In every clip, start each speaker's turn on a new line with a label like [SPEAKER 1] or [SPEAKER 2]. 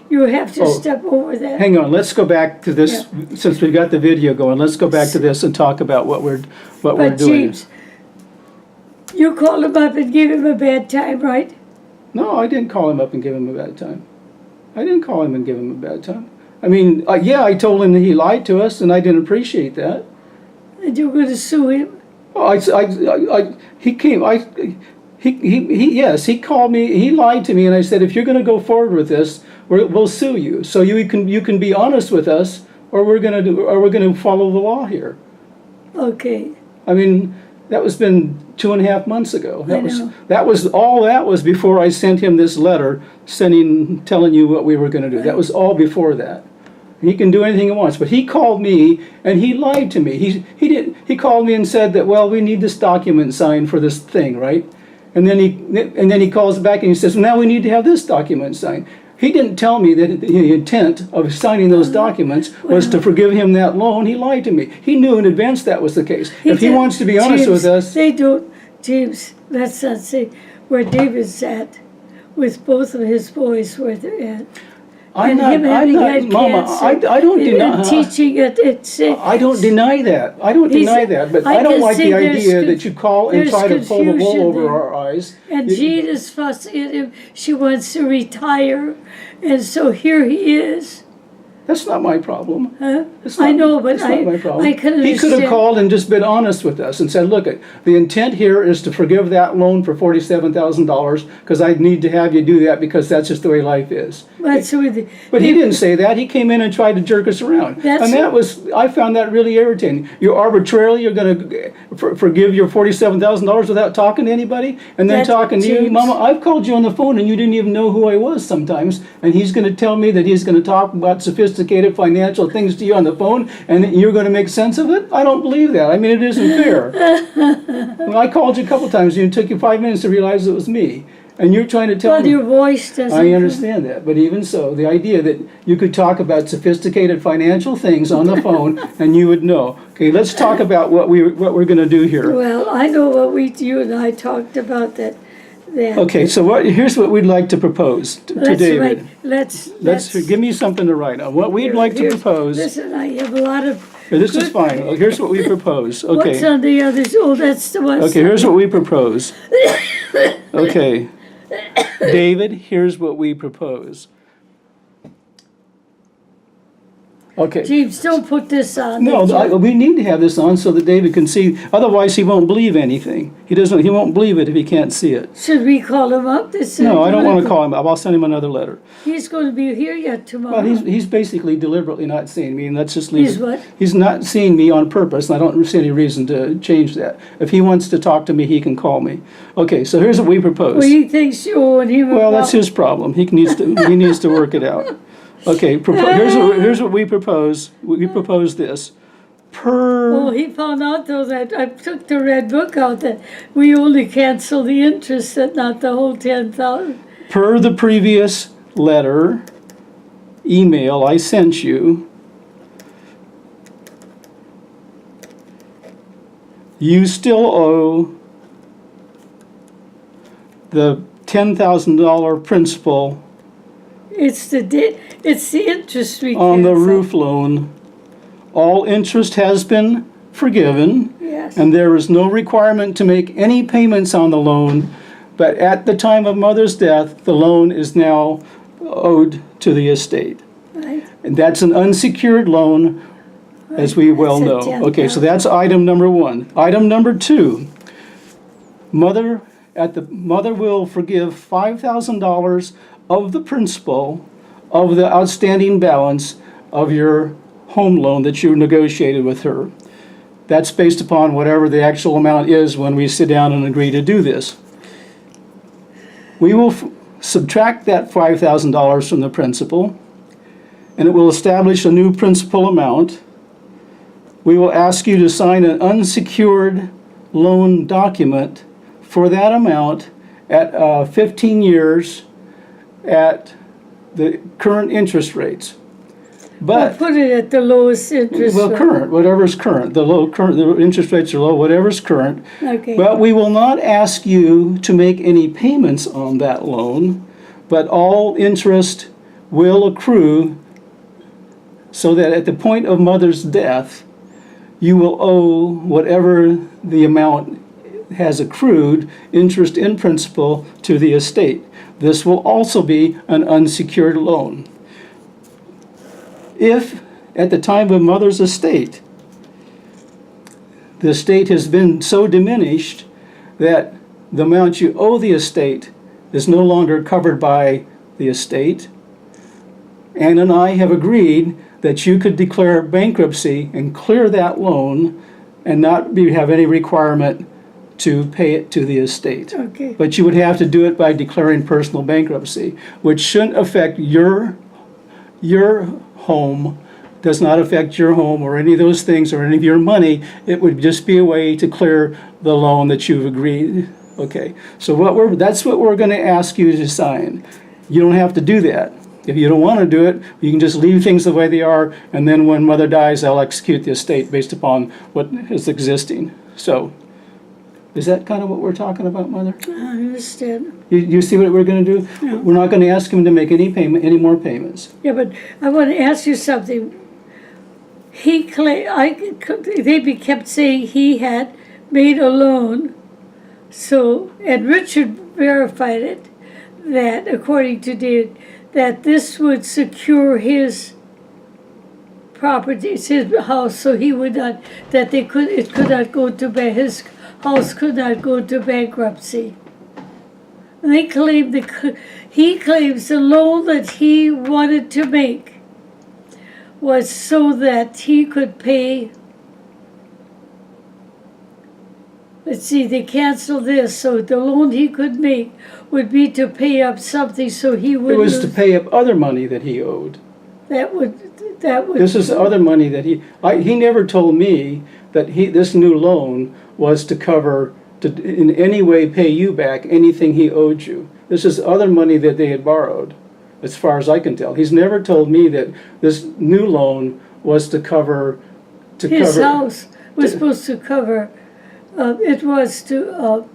[SPEAKER 1] You have to
[SPEAKER 2] Oh,
[SPEAKER 1] step over that.
[SPEAKER 2] Hang on, let's go back to this, since we've got the video going, let's go back to this and talk about what we're
[SPEAKER 1] But
[SPEAKER 2] doing.
[SPEAKER 1] James, you called him up and gave him a bad time, right?
[SPEAKER 2] No, I didn't call him up and give him a bad time. I didn't call him and give him a bad time. I mean, yeah, I told him that he lied to us, and I didn't appreciate that.
[SPEAKER 1] And you're going to sue him?
[SPEAKER 2] Well, yes, he called me, he lied to me, and I said, if you're gonna go forward with this, we'll sue you. So you can be honest with us, or we're gonna follow the law here.
[SPEAKER 1] Okay.
[SPEAKER 2] I mean, that was been 2.5 months ago.
[SPEAKER 1] I know.
[SPEAKER 2] That was before I sent him this letter telling you what we were gonna do. That was all before that. He can do anything he wants, but he called me and he lied to me. He called me and said that, well, we need this document signed for this thing, right? And then he calls back and he says, well, now we need to have this document signed. He didn't tell me that the intent of signing those documents was to forgive him that loan. He lied to me. He knew in advance that was the case. If he wants to be honest with us...
[SPEAKER 1] They don't, James, let's not say where David's at with both of his boys where they're at.
[SPEAKER 2] I'm not, Mama, I don't deny.
[SPEAKER 1] Teaching at six.
[SPEAKER 2] I don't deny that. I don't deny that, but I don't like the idea that you call and try to pull the wool over our eyes.
[SPEAKER 1] And Jean is fussing at him. She wants to retire, and so here he is.
[SPEAKER 2] That's not my problem.
[SPEAKER 1] Huh? I know, but
[SPEAKER 2] that's not my problem.
[SPEAKER 1] I can understand.
[SPEAKER 2] He could have called and just been honest with us and said, look, the intent here is to forgive that loan for $47,000 because I need to have you do that because that's just the way life is.
[SPEAKER 1] But
[SPEAKER 2] he didn't say that. He came in and tried to jerk us around. I found that really irritating. You're going to forgive your $47,000 without talking to anybody and then talking to you. Mama, I've called you on the phone and you didn't even know who I was sometimes, and he's going to tell me that he's going to talk about sophisticated financial things to you on the phone and you're going to make sense of it? I don't believe that. I mean, it isn't fair. Well, I called you a couple times and it took you 5 minutes to realize it was me. And you're trying to tell me...
[SPEAKER 1] your voice doesn't...
[SPEAKER 2] I understand that, but even so, the idea that you could talk about sophisticated financial things on the phone and you would know. Okay, let's talk about what we're going to do here.
[SPEAKER 1] Well, I know what you and I talked about that.
[SPEAKER 2] Okay, so here's what we'd like to propose to David.
[SPEAKER 1] Let's
[SPEAKER 2] give me something to write on. What we'd like to propose...
[SPEAKER 1] Listen, I have a lot of...
[SPEAKER 2] This is fine. Here's what we propose. Okay.
[SPEAKER 1] What's on the others? Oh, that's the one.
[SPEAKER 2] Okay, here's what we propose. Okay. David, here's what we propose. Okay.
[SPEAKER 1] James, don't put this on.
[SPEAKER 2] No, we need to have this on so that David can see. Otherwise, he won't believe anything. He won't believe it if he can't see it.
[SPEAKER 1] Should we call him up?
[SPEAKER 2] No, I don't want to call him up. I'll send him another letter.
[SPEAKER 1] He's going to be here yet tomorrow.
[SPEAKER 2] Well, he's basically deliberately not seeing me, and let's just leave
[SPEAKER 1] it. He's what?
[SPEAKER 2] He's not seeing me on purpose, and I don't see any reason to change that. If he wants to talk to me, he can call me. Okay, so here's what we propose.
[SPEAKER 1] Well, he thinks you owe him.
[SPEAKER 2] Well, that's his problem. He needs to work it out. Okay, here's what we propose. We propose this.
[SPEAKER 1] Oh, he found out, though, that I took the red book out, that we only cancel the interest and not the whole $10,000.
[SPEAKER 2] Per the previous email I sent you, you still owe the $10,000 principal.
[SPEAKER 1] It's the interest we
[SPEAKER 2] on the roof loan. All interest has been forgiven.
[SPEAKER 1] Yes.
[SPEAKER 2] And there is no requirement to make any payments on the loan. But at the time of Mother's death, the loan is now owed to the estate.
[SPEAKER 1] Right.
[SPEAKER 2] And that's an unsecured loan, as we well know. Okay, so that's item number 1. Item number 2, Mother will forgive $5,000 of the principal of the outstanding balance of your home loan that you negotiated with her. That's based upon whatever the actual amount is when we sit down and agree to do this. We will subtract that $5,000 from the principal, and it will establish a new principal amount. We will ask you to sign an unsecured loan document for that amount at 15 years at the current interest rates. But
[SPEAKER 1] we'll put it at the lowest interest rate.
[SPEAKER 2] Current, whatever's current. The interest rates are low, whatever's current.
[SPEAKER 1] Okay.
[SPEAKER 2] But we will not ask you to make any payments on that loan, but all interest will accrue so that at the point of mother's death, you will owe whatever the amount has accrued, interest in principal, to the estate. This will also be an unsecured loan. If at the time of mother's estate, the estate has been so diminished that the amount you owe the estate is no longer covered by the estate, Ann and I have agreed that you could declare bankruptcy and clear that loan and not have any requirement to pay it to the estate.
[SPEAKER 1] Okay.
[SPEAKER 2] But you would have to do it by declaring personal bankruptcy, which shouldn't affect your home, does not affect your home or any of those things or any of your money. It would just be a way to clear the loan that you've agreed. Okay, so that's what we're going to ask you to sign. You don't have to do that. If you don't want to do it, you can just leave things the way they are, and then when mother dies, I'll execute the estate based upon what is existing. So, is that kind of what we're talking about, Mother?
[SPEAKER 1] I understand.
[SPEAKER 2] You see what we're going to do?
[SPEAKER 1] Yeah.
[SPEAKER 2] We're not going to ask him to make any more payments.
[SPEAKER 1] Yeah, but I want to ask you something. They kept saying he had made a loan, so, and Richard verified it, that according to David, that this would secure his properties, his house, so he would not, that it could not go to his house could not go to bankruptcy. And they claim he claims the loan that he wanted to make was so that he could pay. Let's see, they canceled this, so the loan he could make would be to pay up something so he would
[SPEAKER 2] It was to pay up other money that he owed.
[SPEAKER 1] That would.
[SPEAKER 2] This is other money that he never told me that this new loan was to cover, to in any way pay you back anything he owed you. This is other money that they had borrowed, as far as I can tell. He's never told me that this new loan was to cover.
[SPEAKER 1] His house was supposed to cover. It was to.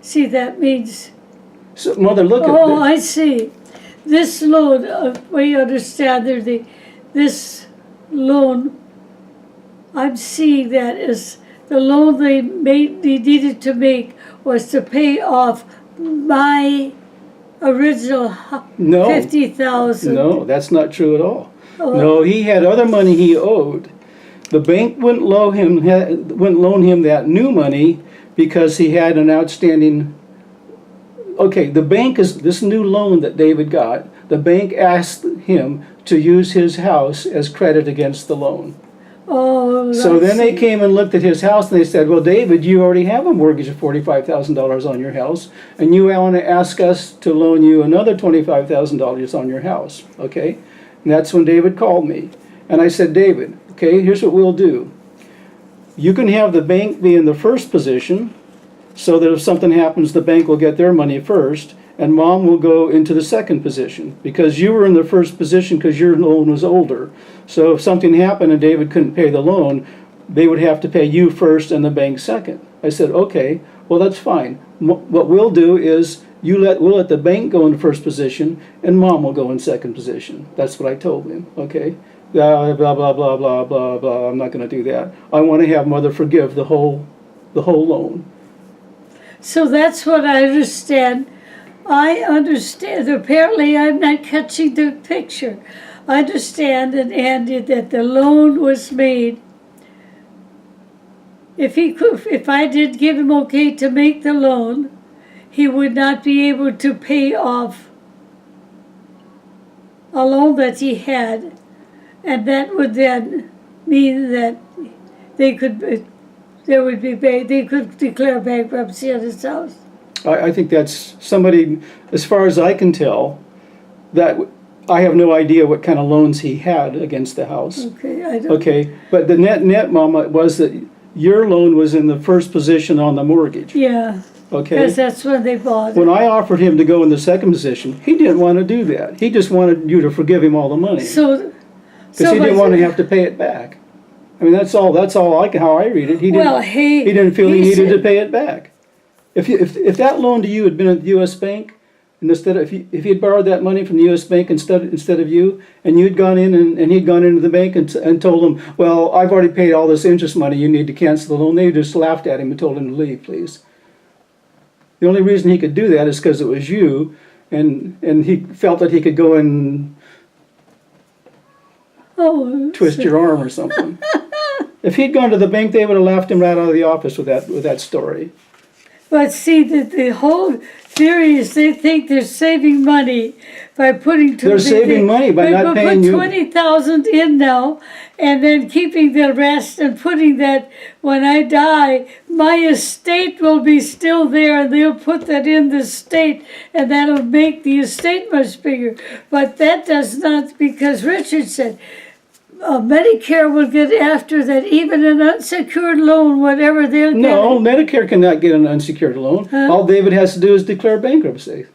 [SPEAKER 1] See, that means.
[SPEAKER 2] So, Mother, look at.
[SPEAKER 1] Oh, I see. This loan, we understand this loan, I'm seeing that as the loan they needed to make was to pay off my original $50,000.
[SPEAKER 2] No, that's not true at all.
[SPEAKER 1] Oh.
[SPEAKER 2] No, he had other money he owed. The bank wouldn't loan him that new money because he had an outstanding. Okay, the bank is this new loan that David got. The bank asked him to use his house as credit against the loan.
[SPEAKER 1] Oh,
[SPEAKER 2] so then they came and looked at his house and they said, well, David, you already have a mortgage of $45,000 on your house, and you want to ask us to loan you another $25,000 on your house, okay? And that's when David called me. And I said, David, okay, here's what we'll do. You can have the bank be in the first position, so that if something happens, the bank will get their money first, and Mom will go into the second position, because you were in the first position because your loan was older. So if something happened and David couldn't pay the loan, they would have to pay you first and the bank second. I said, okay, well, that's fine. What we'll do is we'll let the bank go in the first position, and Mom will go in second position. That's what I told him, okay? Blah, blah, blah, blah, blah, blah, blah. I'm not going to do that. I want to have Mother forgive the whole loan.
[SPEAKER 1] So that's what I understand. I understand. Apparently, I'm not catching the picture. I understand, and Andy, that the loan was made. If I did give him okay to make the loan, he would not be able to pay off a loan that he had, and that would then mean that they could declare bankruptcy on his house.
[SPEAKER 2] I think that's somebody, as far as I can tell, that I have no idea what kind of loans he had against the house.
[SPEAKER 1] Okay, I don't.
[SPEAKER 2] Okay, but the net, Mama, was that your loan was in the first position on the mortgage.
[SPEAKER 1] Yeah.
[SPEAKER 2] Okay.
[SPEAKER 1] Because that's when they bought it.
[SPEAKER 2] When I offered him to go in the second position, he didn't want to do that. He just wanted you to forgive him all the money.
[SPEAKER 1] So
[SPEAKER 2] because he didn't want to have to pay it back. I mean, that's all how I read it. He didn't feel he needed to pay it back. If that loan to you had been at the U.S. Bank, And instead of, if he'd borrowed that money from the U.S. Bank instead of you, and you'd gone in and he'd gone into the bank and told him, well, I've already paid all this interest money, you need to cancel the loan, they just laughed at him and told him to leave, please. The only reason he could do that is because it was you, and he felt that he could go and twist your arm or something. If he'd gone to the bank, they would have laughed him right out of the office with that story.
[SPEAKER 1] But see, the whole theory is they think they're saving money by putting.
[SPEAKER 2] They're saving money by not paying you.
[SPEAKER 1] Put 20,000 in now, and then keeping the rest and putting that when I die, my estate will be still there, and they'll put that in the estate, and that'll make the estate much bigger. But that does not, because Richard said. Medicare will get after that, even an unsecured loan, whatever they'll get.
[SPEAKER 2] No, Medicare cannot get an unsecured loan.
[SPEAKER 1] Huh?
[SPEAKER 2] All David has to do is declare bankruptcy.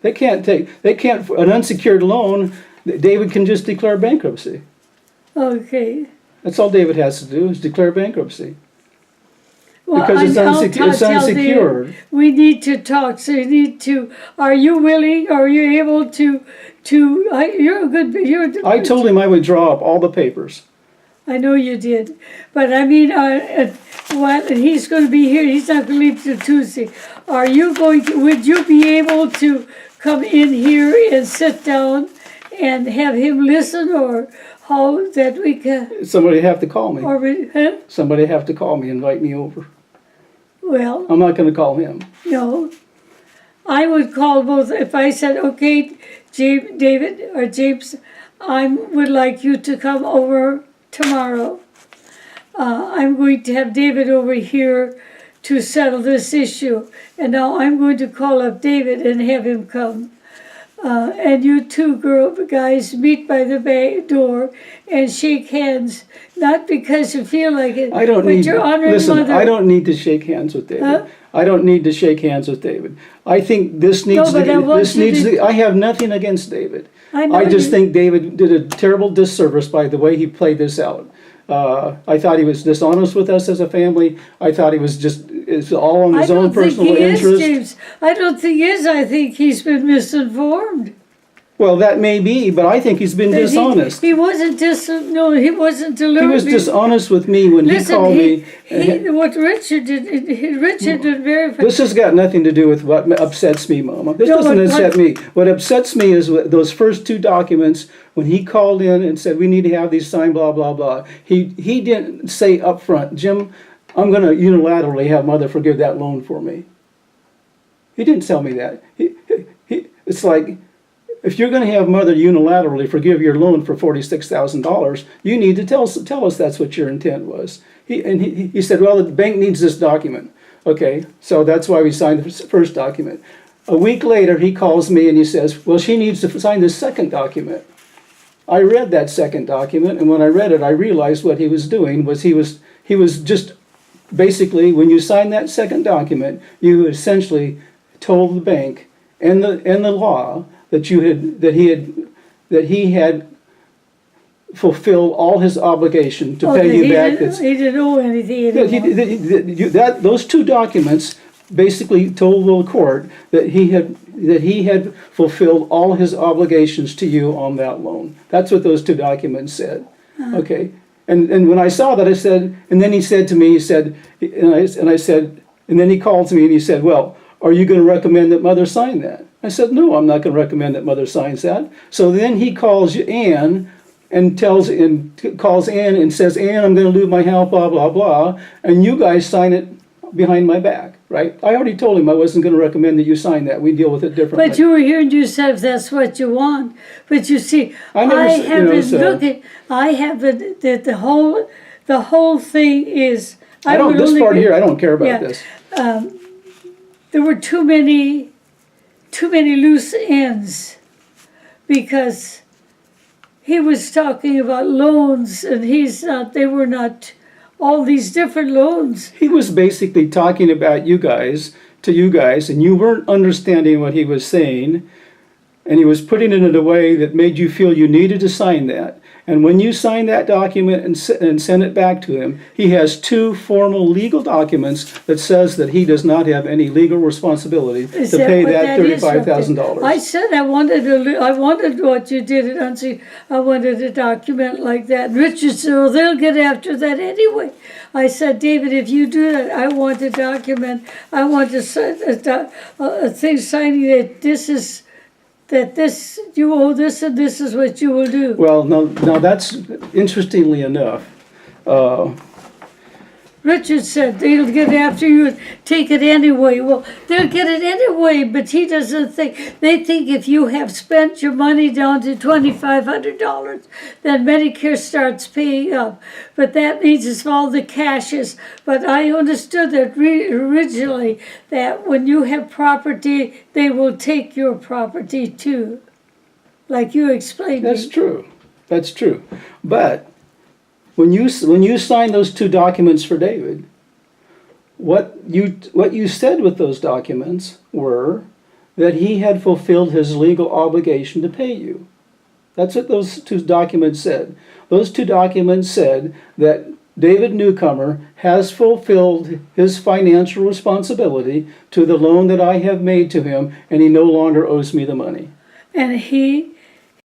[SPEAKER 2] An unsecured loan, David can just declare bankruptcy.
[SPEAKER 1] Okay.
[SPEAKER 2] That's all David has to do is declare bankruptcy.
[SPEAKER 1] Well,
[SPEAKER 2] Because it's unsecured.
[SPEAKER 1] David, we need to talk, so you need to, are you willing, are you able to,
[SPEAKER 2] I told him I would draw up all the papers.
[SPEAKER 1] I know you did, but I mean, while he's going to be here, he's not going to leave till Tuesday. Would you be able to come in here and sit down and have him listen, or how that we can?
[SPEAKER 2] Somebody have to call me.
[SPEAKER 1] Huh?
[SPEAKER 2] Somebody have to call me, invite me over.
[SPEAKER 1] Well,
[SPEAKER 2] I'm not going to call him.
[SPEAKER 1] no. I would call both. If I said, okay, David or James, I would like you to come over tomorrow. I'm going to have David over here to settle this issue. And now I'm going to call up David and have him come. And you two guys meet by the door and shake hands, not because you feel like it,
[SPEAKER 2] I don't
[SPEAKER 1] but
[SPEAKER 2] need.
[SPEAKER 1] you're honoring
[SPEAKER 2] Listen,
[SPEAKER 1] Mother.
[SPEAKER 2] I don't need to shake hands with David.
[SPEAKER 1] Huh?
[SPEAKER 2] I don't need to shake hands with David. I think this needs
[SPEAKER 1] but I want you to-
[SPEAKER 2] I have nothing against David.
[SPEAKER 1] I know
[SPEAKER 2] I just
[SPEAKER 1] you-
[SPEAKER 2] think David did a terrible disservice by the way he played this out. I thought he was dishonest with us as a family. I thought he was it's all on his own personal interest.
[SPEAKER 1] I don't think he is, James. I don't think he is. I think he's been misinformed.
[SPEAKER 2] Well, that may be, but I think he's been dishonest.
[SPEAKER 1] He wasn't he wasn't
[SPEAKER 2] He
[SPEAKER 1] deliberate.
[SPEAKER 2] was dishonest with me when he called me.
[SPEAKER 1] What Richard did very.
[SPEAKER 2] This has got nothing to do with what upsets me, Mama. This
[SPEAKER 1] No,
[SPEAKER 2] doesn't
[SPEAKER 1] what-
[SPEAKER 2] upset me. What upsets me is those first two documents when he called in and said, we need to have these signed, blah, blah, blah. He didn't say up front, Jim, I'm going to unilaterally have Mother forgive that loan for me. He didn't tell me that. It's like, if you're going to have Mother unilaterally forgive your loan for $46,000, you need to tell us that's what your intent was. He said, well, the bank needs this document. Okay, so that's why we signed the first document. A week later, he calls me and he says, well, she needs to sign the second document. I read that second document, and when I read it, I realized what he was doing was he was just basically, when you signed that second document, you essentially told the bank and the law that he had fulfilled all his obligation to pay you back.
[SPEAKER 1] He didn't owe anything anymore.
[SPEAKER 2] Those two documents basically told the court that he had fulfilled all his obligations to you on that loan. That's what those two documents said. Okay, and when I saw that, I said, and then he said to me, and then he called to me and he said, well, are you going to recommend that Mother sign that? I said, no, I'm not going to recommend that Mother signs that. So then he calls Ann and calls Ann and says, Ann, I'm going to lose my house, blah, blah, blah. And you guys sign it behind my back, right? I already told him I wasn't going to recommend that you sign that. We deal with it differently.
[SPEAKER 1] But you were here and you said if that's what you want. But you see, I have that the whole thing is.
[SPEAKER 2] I don't care about this.
[SPEAKER 1] There were too many loose ends, because he was talking about loans and they were not all these different loans.
[SPEAKER 2] He was basically talking about you guys, and you weren't understanding what he was saying, and he was putting it in a way that made you feel you needed to sign that. And when you sign that document and send it back to him, he has two formal legal documents that says that he does not have any legal responsibility
[SPEAKER 1] Is
[SPEAKER 2] to
[SPEAKER 1] that
[SPEAKER 2] pay
[SPEAKER 1] what
[SPEAKER 2] that
[SPEAKER 1] that is?
[SPEAKER 2] $35,000.
[SPEAKER 1] I said I wanted what you did at Unsi. I wanted a document like that. Richard said, "Oh, they'll get after that anyway." I said, "David, if you do that, I want a document. I want to sign a thing signing that this you owe this and this is what you will do."
[SPEAKER 2] Well, now that's interestingly enough.
[SPEAKER 1] Richard said they'll get after you and take it anyway. Well, they'll get it anyway, but he doesn't think. They think if you have spent your money down to $2,500, then Medicare starts paying up. But that means it's all the cashes. But I understood that originally that when you have property, they will take your property too, like you explained.
[SPEAKER 2] That's true. That's true. But when you signed those two documents for David, what you said with those documents were that he had fulfilled his legal obligation to pay you. That's what those two documents said. Those two documents said that David Newcomer has fulfilled his financial responsibility to the loan that I have made to him, and he no longer owes me the money.
[SPEAKER 1] And he